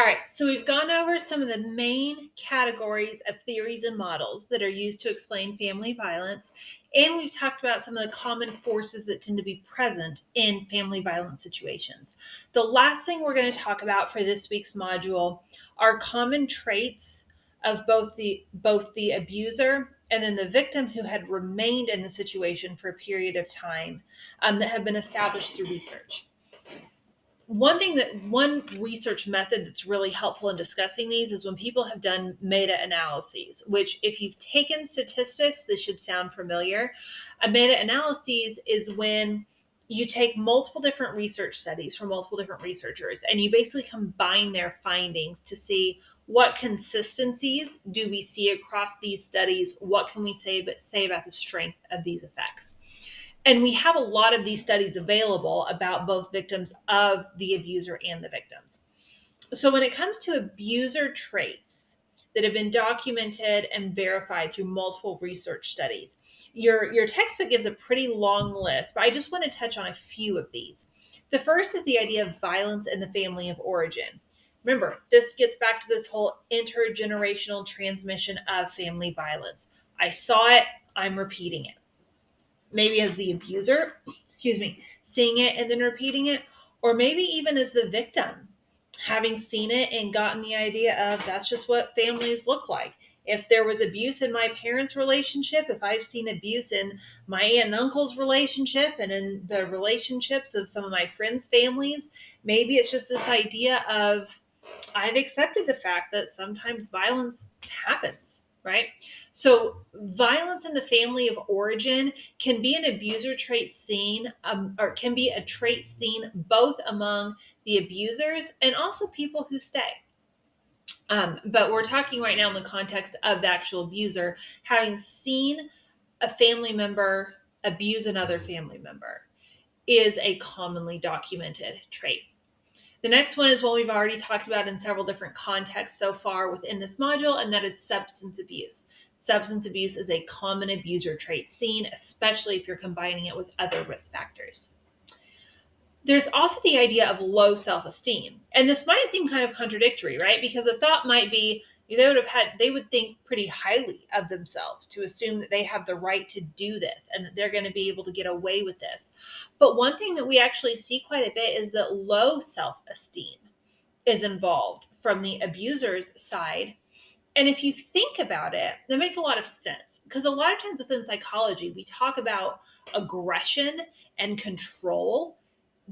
All right, so we've gone over some of the main categories of theories and models that are used to explain family violence, and we've talked about some of the common forces that tend to be present in family violence situations. The last thing we're going to talk about for this week's module are common traits of both the abuser and then the victim who had remained in the situation for a period of time that have been established through research. One research method that's really helpful in discussing these is when people have done meta-analyses, which if you've taken statistics, this should sound familiar. A meta-analysis is when you take multiple different research studies from multiple different researchers and you basically combine their findings to see what consistencies do we see across these studies, what can we say about the strength of these effects. And we have a lot of these studies available about both victims of the abuser and the victims. So when it comes to abuser traits that have been documented and verified through multiple research studies, your textbook gives a pretty long list, but I just want to touch on a few of these. The first is the idea of violence in the family of origin. Remember, this gets back to this whole intergenerational transmission of family violence. I saw it, I'm repeating it. Maybe as the abuser, seeing it and then repeating it, or maybe even as the victim, having seen it and gotten the idea of that's just what families look like. If there was abuse in my parents' relationship, if I've seen abuse in my aunt and uncle's relationship and in the relationships of some of my friends' families, maybe it's just this idea of I've accepted the fact that sometimes violence happens, right? So, violence in the family of origin can be an abuser trait seen, or can be a trait seen both among the abusers and also people who stay. But we're talking right now in the context of the actual abuser having seen a family member abuse another family member is a commonly documented trait. The next one is one we've already talked about in several different contexts so far within this module, and that is substance abuse. Substance abuse is a common abuser trait seen, especially if you're combining it with other risk factors. There's also the idea of low self-esteem. And this might seem kind of contradictory, right? Because a thought might be they would think pretty highly of themselves to assume that they have the right to do this and that they're going to be able to get away with this. But one thing that we actually see quite a bit is that low self-esteem is involved from the abuser's side. And if you think about it, that makes a lot of sense because a lot of times within psychology, we talk about aggression and control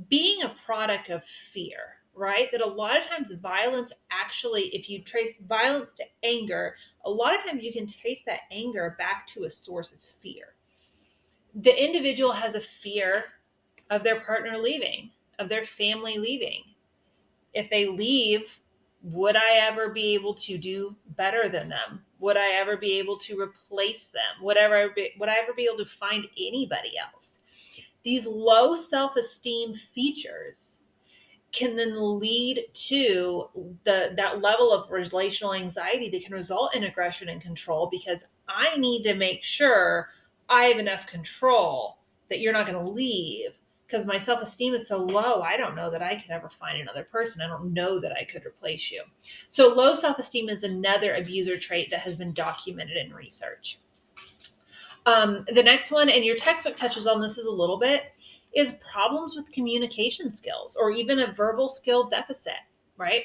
being a product of fear, right? That a lot of times violence actually, if you trace violence to anger, a lot of times you can trace that anger back to a source of fear. The individual has a fear of their partner leaving, of their family leaving. If they leave, would I ever be able to do better than them? Would I ever be able to replace them? Would I ever be able to find anybody else? These low self-esteem features can then lead to that level of relational anxiety that can result in aggression and control because I need to make sure I have enough control that you're not going to leave because my self-esteem is so low. I don't know that I can ever find another person. I don't know that I could replace you. So low self-esteem is another abuser trait that has been documented in research. The next one, and your textbook touches on this a little bit, is problems with communication skills or even a verbal skill deficit, right?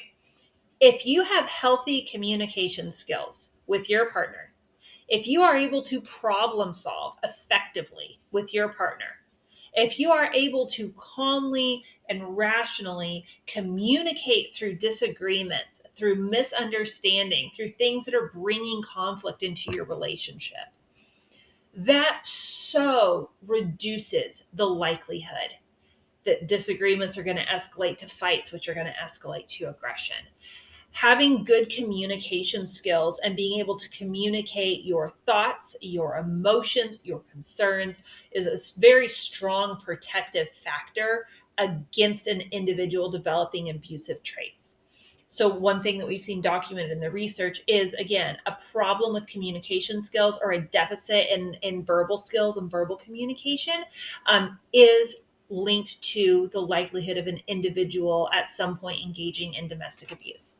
If you have healthy communication skills with your partner, if you are able to problem solve effectively with your partner, if you are able to calmly and rationally communicate through disagreements, through misunderstanding, through things that are bringing conflict into your relationship, that so reduces the likelihood that disagreements are going to escalate to fights, which are going to escalate to aggression. Having good communication skills and being able to communicate your thoughts, your emotions, your concerns is a very strong protective factor against an individual developing abusive traits. So one thing that we've seen documented in the research is, again, a problem with communication skills or a deficit in verbal skills and verbal communication is linked to the likelihood of an individual at some point engaging in domestic abuse.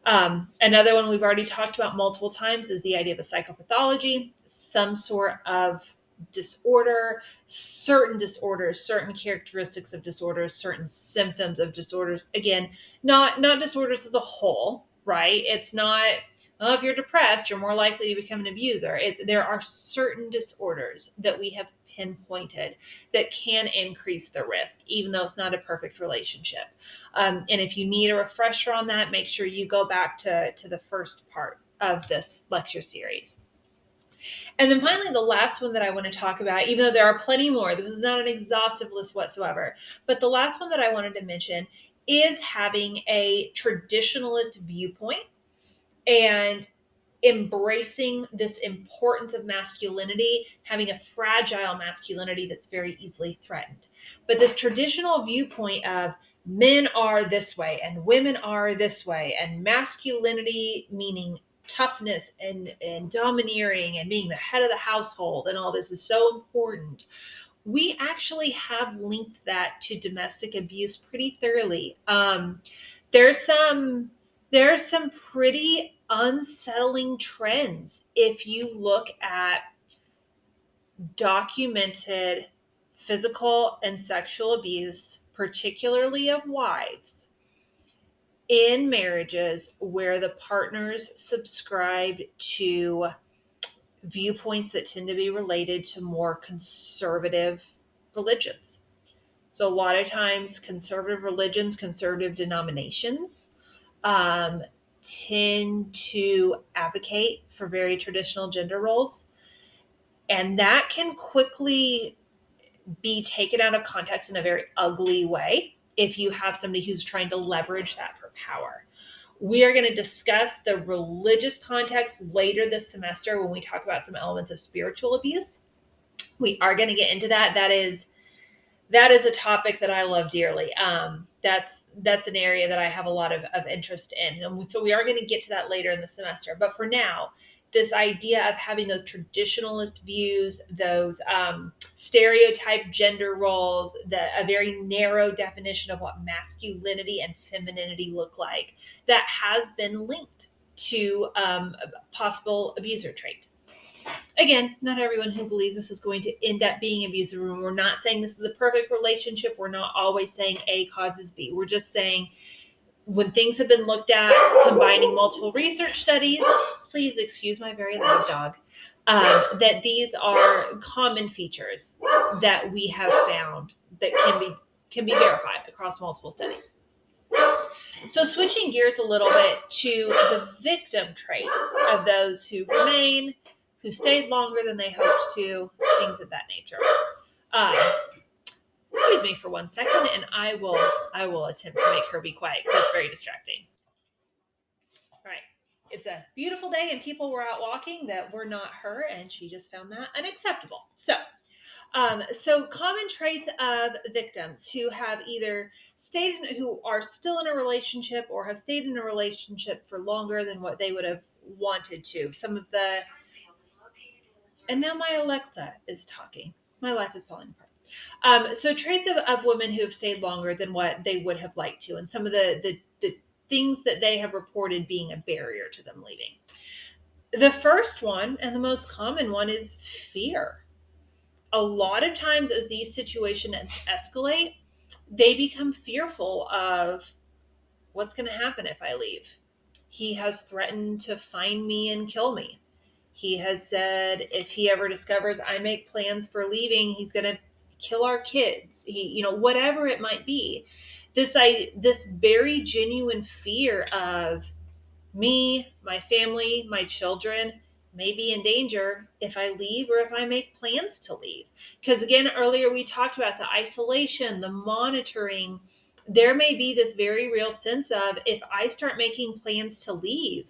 Another one we've already talked about multiple times is the idea of a psychopathology, some sort of disorder, certain disorders, certain characteristics of disorders, certain symptoms of disorders. Again, not disorders as a whole, right? It's not, well, if you're depressed, you're more likely to become an abuser. There are certain disorders that we have pinpointed that can increase the risk, even though it's not a perfect relationship. And if you need a refresher on that, make sure you go back to the first part of this lecture series. And then finally, the last one that I want to talk about, even though there are plenty more, this is not an exhaustive list whatsoever, but the last one that I wanted to mention is having a traditionalist viewpoint and embracing this importance of masculinity, having a fragile masculinity that's very easily threatened. But this traditional viewpoint of men are this way and women are this way, and masculinity meaning toughness and domineering and being the head of the household and all this is so important. We actually have linked that to domestic abuse pretty thoroughly. There's some there are some pretty unsettling trends if you look at documented physical and sexual abuse, particularly of wives, in marriages where the partners subscribe to viewpoints that tend to be related to more conservative religions. So, a lot of times, conservative religions, conservative denominations, um, tend to advocate for very traditional gender roles. And that can quickly be taken out of context in a very ugly way if you have somebody who's trying to leverage that for power. We are going to discuss the religious context later this semester when we talk about some elements of spiritual abuse. We are going to get into that. That is a topic that I love dearly. That's an area that I have a lot of interest in. And so we are going to get to that later in the semester. But for now, this idea of having those traditionalist views, those stereotype gender roles, a very narrow definition of what masculinity and femininity look like, that has been linked to a possible abuser trait. Again, not everyone who believes this is going to end up being abusive. We're not saying this is a perfect relationship. We're not always saying A causes B. We're just saying when things have been looked at, combining multiple research studies, please excuse my very loud dog, that these are common features that we have found that can be verified across multiple studies. So switching gears a little bit to the victim traits of those who remain, who stayed longer than they hoped to, things of that nature. Excuse me for 1 second, and I will attempt to make her be quiet because it's very distracting. All right. It's a beautiful day, and people were out walking that were not her, and she just found that unacceptable. So common traits of victims who have either who are still in a relationship or have stayed in a relationship for longer than what they would have wanted to. And now my Alexa is talking. My life is falling apart. So traits of women who have stayed longer than what they would have liked to, and some of the things that they have reported being a barrier to them leaving. The first one and the most common one is fear. A lot of times as these situations escalate, they become fearful of what's going to happen if I leave. He has threatened to find me and kill me. He has said if he ever discovers I make plans for leaving, he's going to kill our kids. Whatever it might be. This very genuine fear of me, my family, my children may be in danger if I leave or if I make plans to leave. Because again, earlier we talked about the isolation, the monitoring. There may be this very real sense of if I start making plans to leave,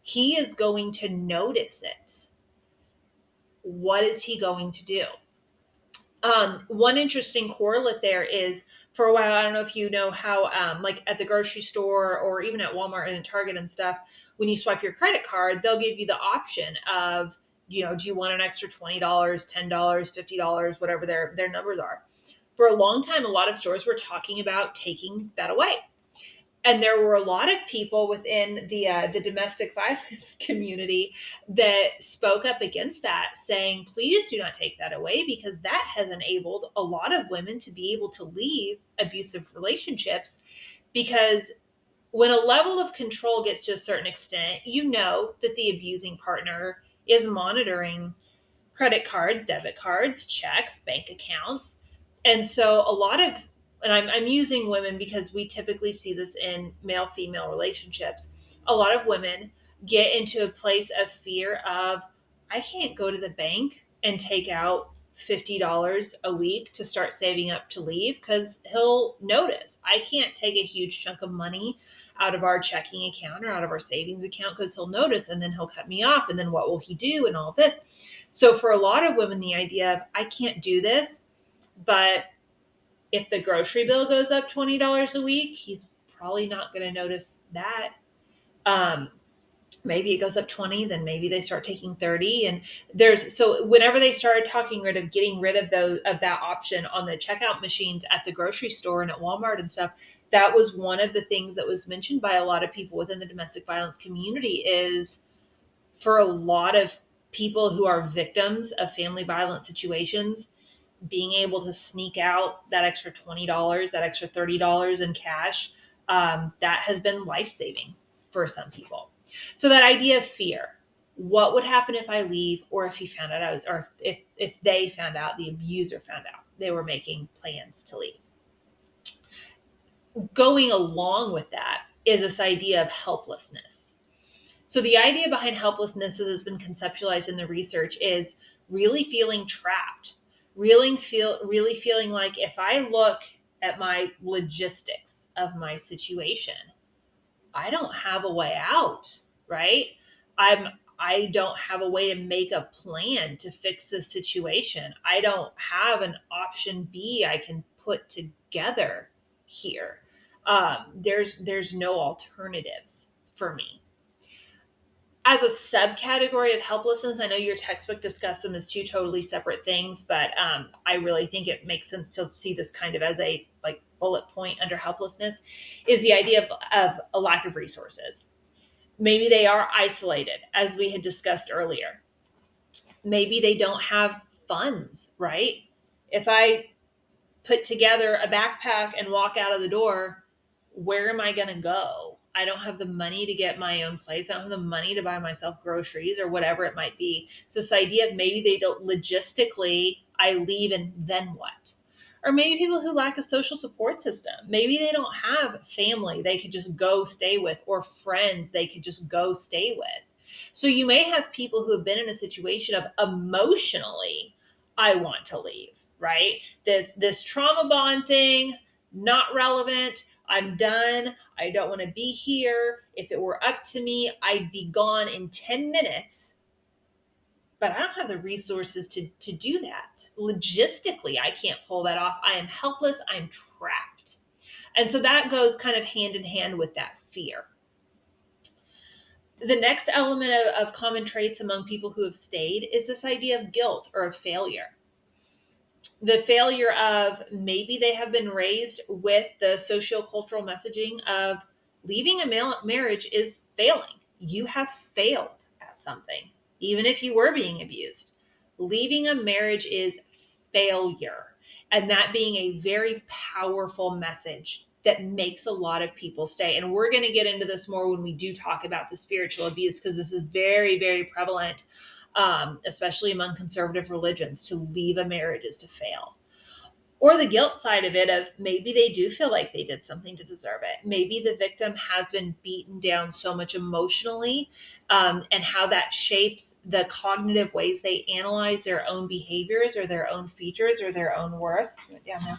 he is going to notice it. What is he going to do? One interesting correlate there is for a while, I don't know if you know how, like at the grocery store or even at Walmart and Target and stuff, when you swipe your credit card, they'll give you the option of, do you want an extra $20, $10, $50, whatever their numbers are. For a long time, a lot of stores were talking about taking that away. And there were a lot of people within the domestic violence community that spoke up against that, saying, please do not take that away, because that has enabled a lot of women to be able to leave abusive relationships. Because when a level of control gets to a certain extent, you know that the abusing partner is monitoring credit cards, debit cards, checks, bank accounts. And so a lot of, and I'm using women because we typically see this in male female relationships. A lot of women get into a place of fear of, I can't go to the bank and take out $50 a week to start saving up to leave, because he'll notice. I can't take a huge chunk of money out of our checking account or out of our savings account, because he'll notice, and then he'll cut me off, and then what will he do, and all this. So for a lot of women, the idea of, I can't do this, but if the grocery bill goes up $20 a week, he's probably not going to notice that. Um, Maybe it goes up 20, then maybe they start taking 30. And so whenever they started getting rid of that option on the checkout machines at the grocery store and at Walmart and stuff, that was one of the things that was mentioned by a lot of people within the domestic violence community, is for a lot of people who are victims of family violence situations, being able to sneak out that extra $20, that extra $30 in cash, that has been life-saving for some people. So that idea of fear, what would happen if I leave, or if he found out or if they found out, the abuser found out they were making plans to leave. Going along with that is this idea of helplessness. So the idea behind helplessness, as has been conceptualized in the research, is really feeling trapped, really feeling like, if I look at my logistics of my situation, I don't have a way out, right? I don't have a way to make a plan to fix this situation. I don't have an option B I can put together here. There's no alternatives for me. As a subcategory of helplessness, I know your textbook discussed them as two totally separate things, but I really think it makes sense to see this kind of as a bullet point under helplessness, is the idea of a lack of resources. Maybe they are isolated, as we had discussed earlier. Maybe they don't have funds, right? If I put together a backpack and walk out of the door, where am I going to go? I don't have the money to get my own place. I don't have the money to buy myself groceries or whatever it might be. So this idea of, maybe they don't logistically, I leave and then what? Or maybe people who lack a social support system. Maybe they don't have family they could just go stay with, or friends they could just go stay with. So you may have people who have been in a situation of, emotionally, I want to leave, right? This trauma bond thing, not relevant. I'm done. I don't want to be here. If it were up to me, I'd be gone in 10 minutes. But I don't have the resources to do that. Logistically, I can't pull that off. I am helpless. I'm trapped. And so that goes kind of hand in hand with that fear. The next element of common traits among people who have stayed is this idea of guilt or of failure. The failure of, maybe they have been raised with the sociocultural messaging of, leaving a marriage is failing. You have failed at something, even if you were being abused. Leaving a marriage is failure. And that being a very powerful message that makes a lot of people stay. And we're going to get into this more when we do talk about the spiritual abuse, because this is very, very prevalent, especially among conservative religions. To leave a marriage is to fail. Or the guilt side of it, of, maybe they do feel like they did something to deserve it. Maybe the victim has been beaten down so much emotionally, and how that shapes the cognitive ways they analyze their own behaviors or their own features or their own worth. Down there.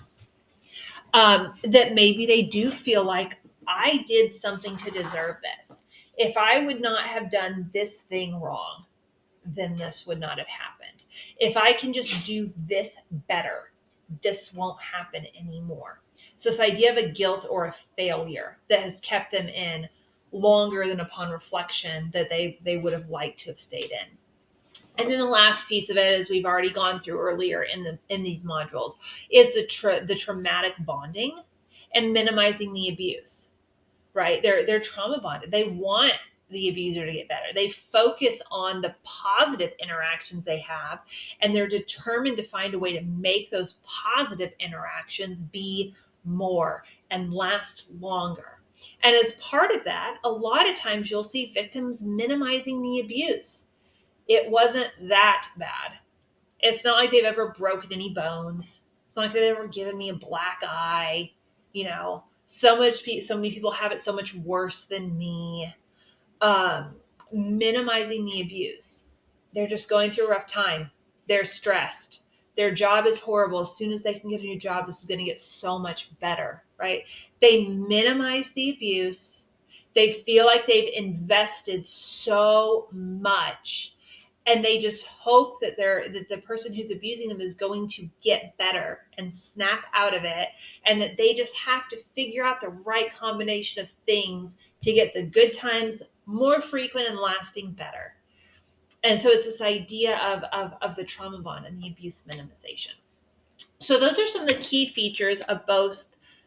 That maybe they do feel like, I did something to deserve this. If I would not have done this thing wrong, then this would not have happened. If I can just do this better, this won't happen anymore. So this idea of a guilt or a failure that has kept them in longer than, upon reflection, that they would have liked to have stayed in. And then the last piece of it, as we've already gone through earlier in these modules, is the traumatic bonding and minimizing the abuse. right? They're trauma bonded. They want the abuser to get better. They focus on the positive interactions they have, and they're determined to find a way to make those positive interactions be more and last longer. And as part of that, a lot of times you'll see victims minimizing the abuse. It wasn't that bad. It's not like they've ever broken any bones. It's not like they've ever given me a black eye. So many people have it so much worse than me. um, Minimizing the abuse. They're just going through a rough time. They're stressed. Their job is horrible. As soon as they can get a new job, this is going to get so much better, right? They minimize the abuse. They feel like they've invested so much, and they just hope that the person who's abusing them is going to get better and snap out of it, and that they just have to figure out the right combination of things to get the good times more frequent and lasting better. And so it's this idea of the trauma bond and the abuse minimization. So those are some of the key features of both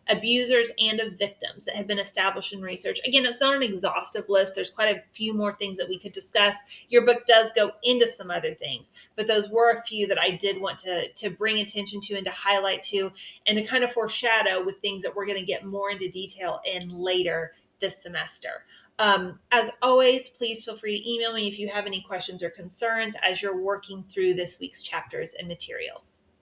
abusers and of victims that have been established in research. Again, it's not an exhaustive list. There's quite a few more things that we could discuss. Your book does go into some other things, but those were a few that I did want to bring attention to and to highlight to, and to kind of foreshadow with things that we're going to get more into detail in later this semester. As always, please feel free to email me if you have any questions or concerns as you're working through this week's chapters and materials.